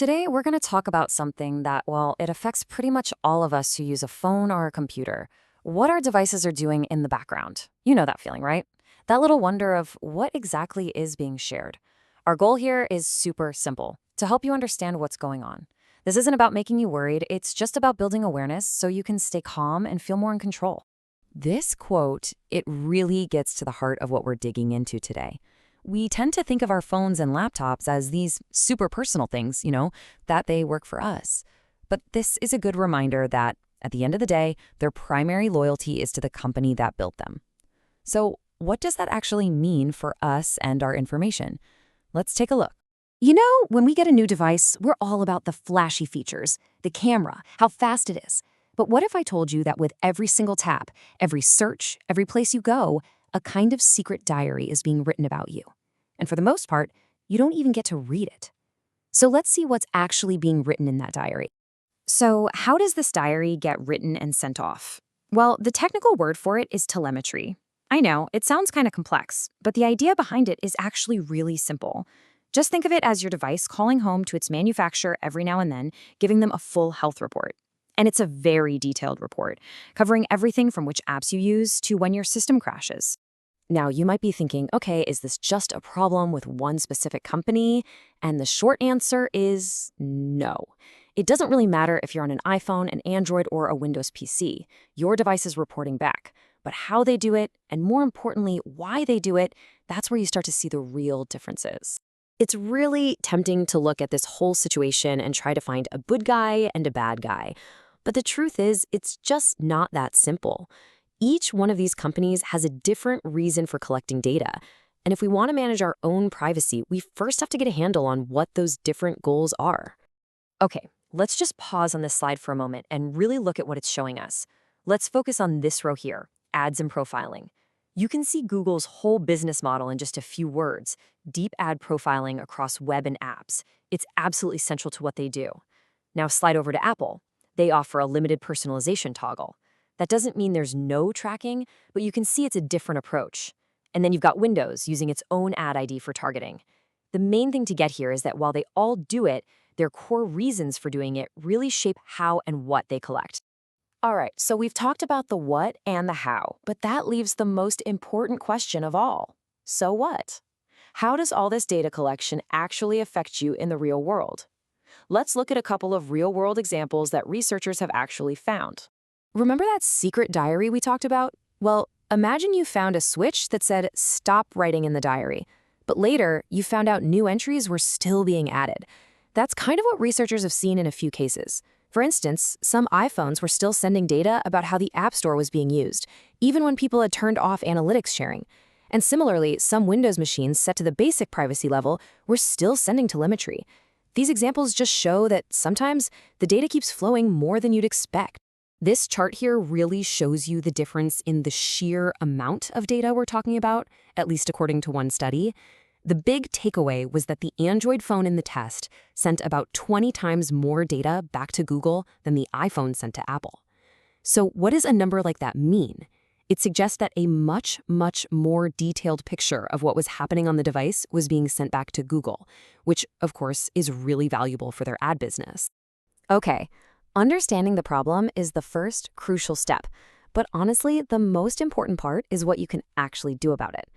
Today, we're going to talk about something that, well, it affects pretty much all of us who use a phone or a computer. What our devices are doing in the background. You know that feeling, right? That little wonder of what exactly is being shared. Our goal here is super simple, to help you understand what's going on. This isn't about making you worried, it's just about building awareness so you can stay calm and feel more in control. This quote, it really gets to the heart of what we're digging into today. We tend to think of our phones and laptops as these super personal things, that they work for us. But this is a good reminder that, at the end of the day, their primary loyalty is to the company that built them. So, what does that actually mean for us and our information? Let's take a look. When we get a new device, we're all about the flashy features, the camera, how fast it is. But what if I told you that with every single tap, every search, every place you go, a kind of secret diary is being written about you? And for the most part, you don't even get to read it. So let's see what's actually being written in that diary. So how does this diary get written and sent off? Well, the technical word for it is telemetry. I know, it sounds kind of complex, but the idea behind it is actually really simple. Just think of it as your device calling home to its manufacturer every now and then, giving them a full health report. And it's a very detailed report, covering everything from which apps you use to when your system crashes. Now, you might be thinking, okay, is this just a problem with one specific company? And the short answer is no. It doesn't really matter if you're on an iPhone, an Android, or a Windows PC. Your device is reporting back. But how they do it, and more importantly, why they do it, that's where you start to see the real differences. It's really tempting to look at this whole situation and try to find a good guy and a bad guy. But the truth is, it's just not that simple. Each one of these companies has a different reason for collecting data. And if we want to manage our own privacy, we first have to get a handle on what those different goals are. Okay, let's just pause on this slide for a moment and really look at what it's showing us. Let's focus on this row here, ads and profiling. You can see Google's whole business model in just a few words, deep ad profiling across web and apps. It's absolutely central to what they do. Now slide over to Apple. They offer a limited personalization toggle. That doesn't mean there's no tracking, but you can see it's a different approach. And then you've got Windows using its own ad ID for targeting. The main thing to get here is that while they all do it, their core reasons for doing it really shape how and what they collect. All right, so we've talked about the what and the how, but that leaves the most important question of all. So what? How does all this data collection actually affect you in the real world? Let's look at a couple of real-world examples that researchers have actually found. Remember that secret diary we talked about? Well, imagine you found a switch that said, "Stop writing in the diary." But later, you found out new entries were still being added. That's kind of what researchers have seen in a few cases. For instance, some iPhones were still sending data about how the App Store was being used, even when people had turned off analytics sharing. And similarly, some Windows machines set to the basic privacy level were still sending telemetry. These examples just show that sometimes the data keeps flowing more than you'd expect. This chart here really shows you the difference in the sheer amount of data we're talking about, at least according to one study. The big takeaway was that the Android phone in the test sent about 20 times more data back to Google than the iPhone sent to Apple. So what does a number like that mean? It suggests that a much, much more detailed picture of what was happening on the device was being sent back to Google, which, of course, is really valuable for their ad business. Okay, understanding the problem is the first crucial step, but honestly, the most important part is what you can actually do about it.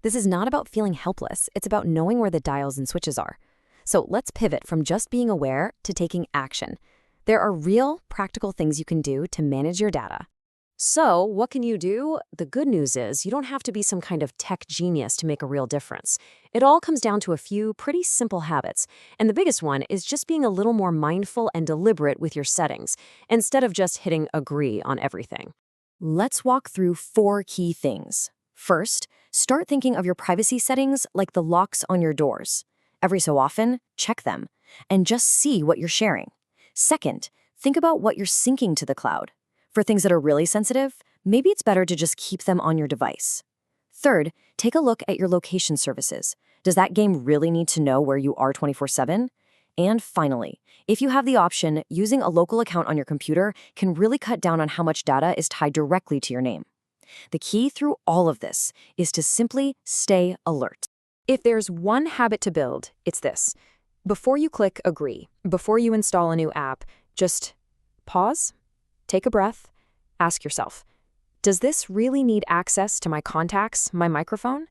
This is not about feeling helpless, it's about knowing where the dials and switches are. So let's pivot from just being aware to taking action. There are real, practical things you can do to manage your data. So, what can you do? The good news is you don't have to be some kind of tech genius to make a real difference. It all comes down to a few pretty simple habits. And the biggest one is just being a little more mindful and deliberate with your settings, instead of just hitting agree on everything. Let's walk through 4 key things. First, start thinking of your privacy settings like the locks on your doors. Every so often, check them, and just see what you're sharing. Second, think about what you're syncing to the cloud. For things that are really sensitive, maybe it's better to just keep them on your device. Third, take a look at your location services. Does that game really need to know where you are 24/7? And finally, if you have the option, using a local account on your computer can really cut down on how much data is tied directly to your name. The key through all of this is to simply stay alert. If there's one habit to build, it's this. Before you click agree, before you install a new app, just pause, take a breath, ask yourself, does this really need access to my contacts, my microphone?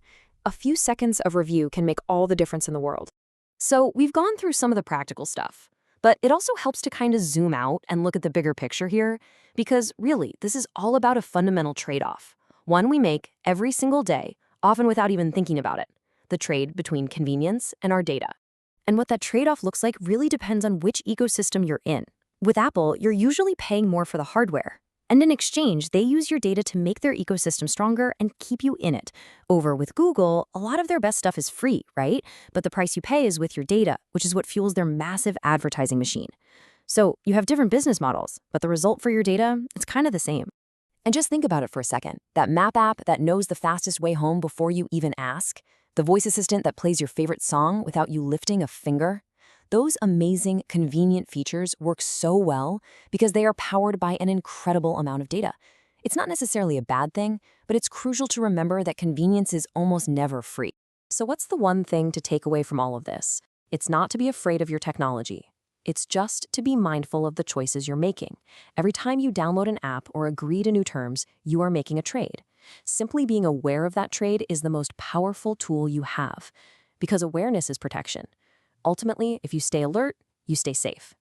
A few seconds of review can make all the difference in the world. So we've gone through some of the practical stuff, but it also helps to kind of zoom out and look at the bigger picture here, because really, this is all about a fundamental trade-off, one we make every single day, often without even thinking about it, the trade between convenience and our data. And what that trade-off looks like really depends on which ecosystem you're in. With Apple, you're usually paying more for the hardware. And in exchange, they use your data to make their ecosystem stronger and keep you in it. Over with Google, a lot of their best stuff is free, right? But the price you pay is with your data, which is what fuels their massive advertising machine. So you have different business models, but the result for your data, it's kind of the same. And just think about it for a second. That map app that knows the fastest way home before you even ask, the voice assistant that plays your favorite song without you lifting a finger. Those amazing, convenient features work so well because they are powered by an incredible amount of data. It's not necessarily a bad thing, but it's crucial to remember that convenience is almost never free. So what's the one thing to take away from all of this? It's not to be afraid of your technology. It's just to be mindful of the choices you're making. Every time you download an app or agree to new terms, you are making a trade. Simply being aware of that trade is the most powerful tool you have, because awareness is protection. Ultimately, if you stay alert, you stay safe.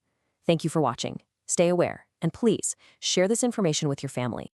Thank you for watching. Stay aware, and please share this information with your family.